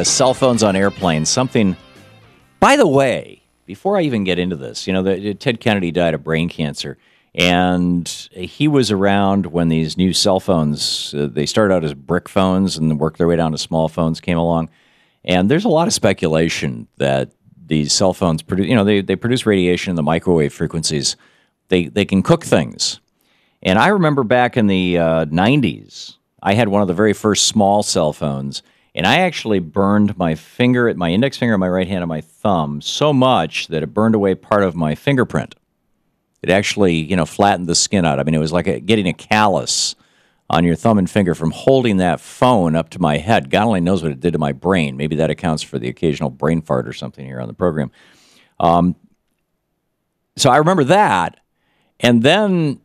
cell phones on airplanes, something... By the way, before I even get into this, Ted Kennedy died of brain cancer, and he was around when these new cell phones, they started out as brick phones and worked their way down to small phones, came along. And there's a lot of speculation that these cell phones produce, they produce radiation in the microwave frequencies. They can cook things. And I remember back in the 90s, I had one of the very first small cell phones, and I actually burned my index finger on my right hand and my thumb so much that it burned away part of my fingerprint. It actually, flattened the skin out. I mean, it was like getting a callus on your thumb and finger from holding that phone up to my head. God only knows what it did to my brain. Maybe that accounts for the occasional brain fart or something here on the program. So I remember that. And then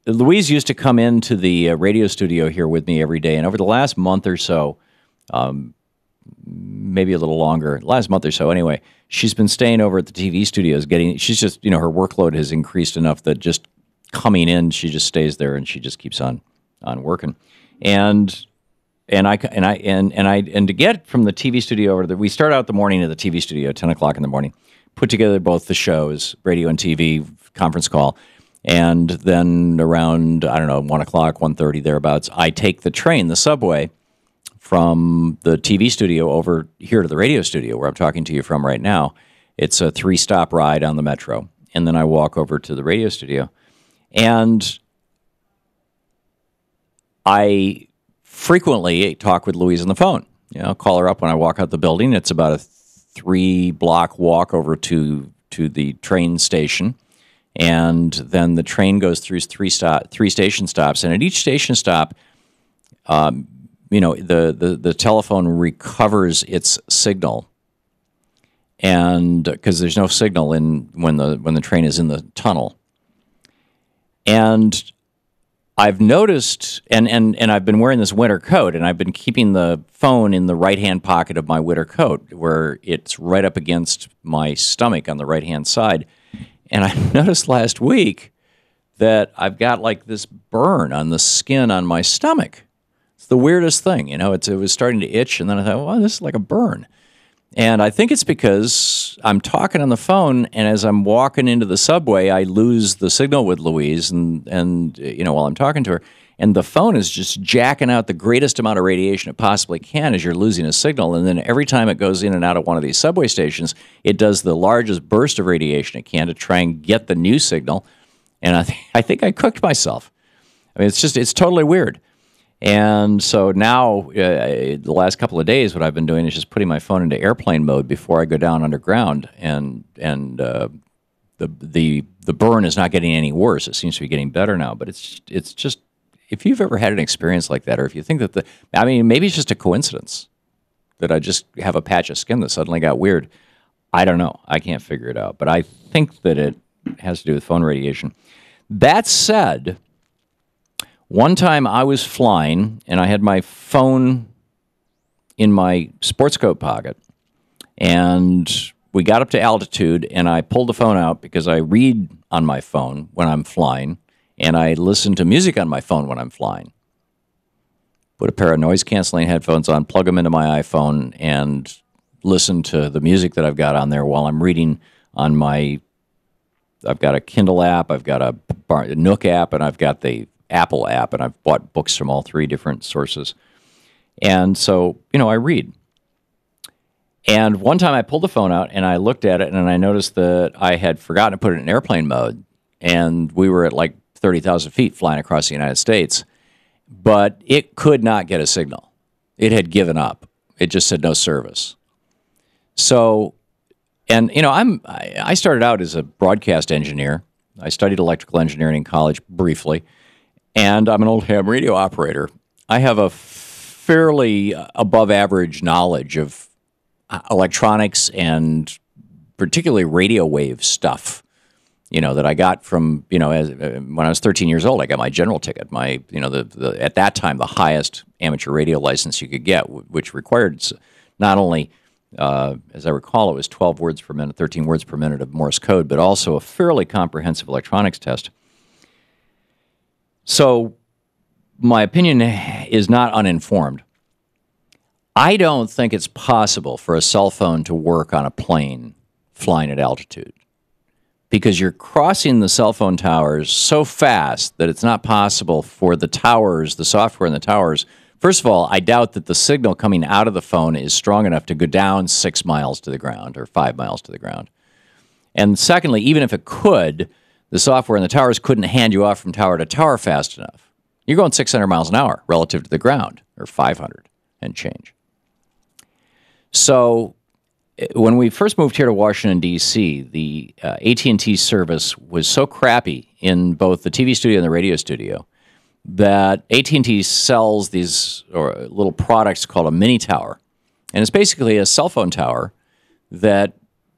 Louise used to come into the radio studio here with me every day. And over the last month or so, maybe a little longer, last month or so anyway, she's been staying over at the TV studios she's just, her workload has increased enough that just coming in, she just stays there and she just keeps on working. And to get from the TV studio over we start out the morning at the TV studio, 10 o'clock in the morning, put together both the shows, radio and TV, conference call, and then around, 1 o'clock, 1:30, thereabouts, I take the train, the subway, from the TV studio over here to the radio studio where I'm talking to you from right now. It's a 3-stop ride on the Metro. And then I walk over to the radio studio. And I frequently talk with Louise on the phone. Call her up when I walk out the building. It's about a 3-block walk over to the train station. And then the train goes through 3 station stops. And at each station stop, the telephone recovers its signal, and because there's no signal when the train is in the tunnel. And I've noticed, and I've been wearing this winter coat, and I've been keeping the phone in the right-hand pocket of my winter coat, where it's right up against my stomach on the right-hand side. And I noticed last week that I've got like this burn on the skin on my stomach. The weirdest thing, it was starting to itch, and then I thought, well, this is like a burn. And I think it's because I'm talking on the phone, and as I'm walking into the subway, I lose the signal with Louise, and while I'm talking to her, and the phone is just jacking out the greatest amount of radiation it possibly can as you're losing a signal, and then every time it goes in and out of one of these subway stations, it does the largest burst of radiation it can to try and get the new signal, and I think I cooked myself. I mean, it's totally weird. And so now, the last couple of days, what I've been doing is just putting my phone into airplane mode before I go down underground, and the burn is not getting any worse. It seems to be getting better now. But it's just, if you've ever had an experience like that, or if you think that maybe it's just a coincidence that I just have a patch of skin that suddenly got weird. I don't know. I can't figure it out. But I think that it has to do with phone radiation. That said, one time I was flying, and I had my phone in my sports coat pocket, and we got up to altitude, and I pulled the phone out because I read on my phone when I'm flying, and I listen to music on my phone when I'm flying. Put a pair of noise-canceling headphones on, plug them into my iPhone, and listen to the music that I've got on there while I'm reading on I've got a Kindle app, I've got a Nook app, and I've got the Apple app, and I've bought books from all 3 different sources. And so, I read. And one time I pulled the phone out, and I looked at it, and I noticed that I had forgotten to put it in airplane mode, and we were at like 30,000 feet flying across the United States, but it could not get a signal. It had given up. It just said no service. So, and, I started out as a broadcast engineer. I studied electrical engineering in college briefly, and I'm an old ham radio operator. I have a fairly above average knowledge of electronics and particularly radio wave stuff, that I got from, when I was 13 years old. I got my general ticket, at that time, the highest amateur radio license you could get, which required not only, as I recall, it was 12 words per minute, 13 words per minute of Morse code, but also a fairly comprehensive electronics test. So my opinion is not uninformed. I don't think it's possible for a cell phone to work on a plane flying at altitude, because you're crossing the cell phone towers so fast that it's not possible for the towers, the software in the towers. First of all, I doubt that the signal coming out of the phone is strong enough to go down 6 miles to the ground or 5 miles to the ground. And secondly, even if it could, the software in the towers couldn't hand you off from tower to tower fast enough. You're going 600 miles an hour relative to the ground, or 500 and change. So when we first moved here to Washington, D.C., the AT&T service was so crappy in both the TV studio and the radio studio that AT&T sells these little products called a mini tower. And it's basically a cell phone tower that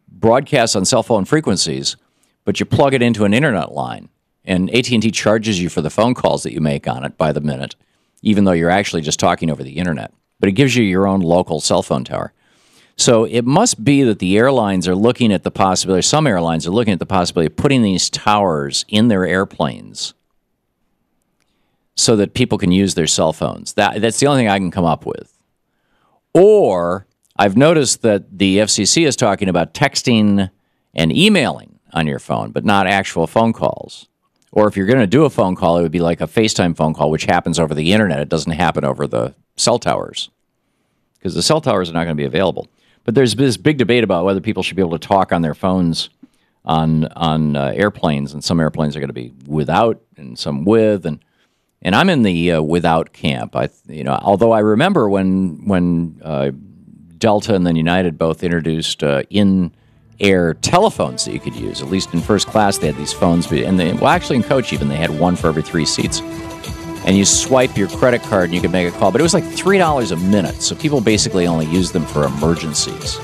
broadcasts on cell phone frequencies, but you plug it into an internet line. And AT&T charges you for the phone calls that you make on it by the minute, even though you're actually just talking over the internet. But it gives you your own local cell phone tower. So it must be that the airlines are looking at the possibility, some airlines are looking at the possibility of putting these towers in their airplanes so that people can use their cell phones. That's the only thing I can come up with. Or I've noticed that the FCC is talking about texting and emailing on your phone, but not actual phone calls. Or if you're going to do a phone call, it would be like a FaceTime phone call, which happens over the internet. It doesn't happen over the cell towers, because the cell towers are not going to be available. But there's this big debate about whether people should be able to talk on their phones on airplanes, and some airplanes are going to be without and some with, and I'm in the without camp. Although I remember when Delta and then United both introduced in-air telephones that you could use. At least in first class, they had these phones, and actually in coach even, they had one for every 3 seats. And you swipe your credit card and you could make a call. But it was like $3 a minute, so people basically only use them for emergencies.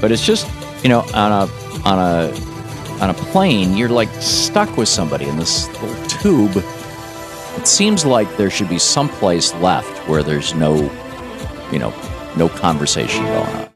But it's just, on a plane, you're like stuck with somebody in this little tube. It seems like there should be some place left where there's no conversation going on.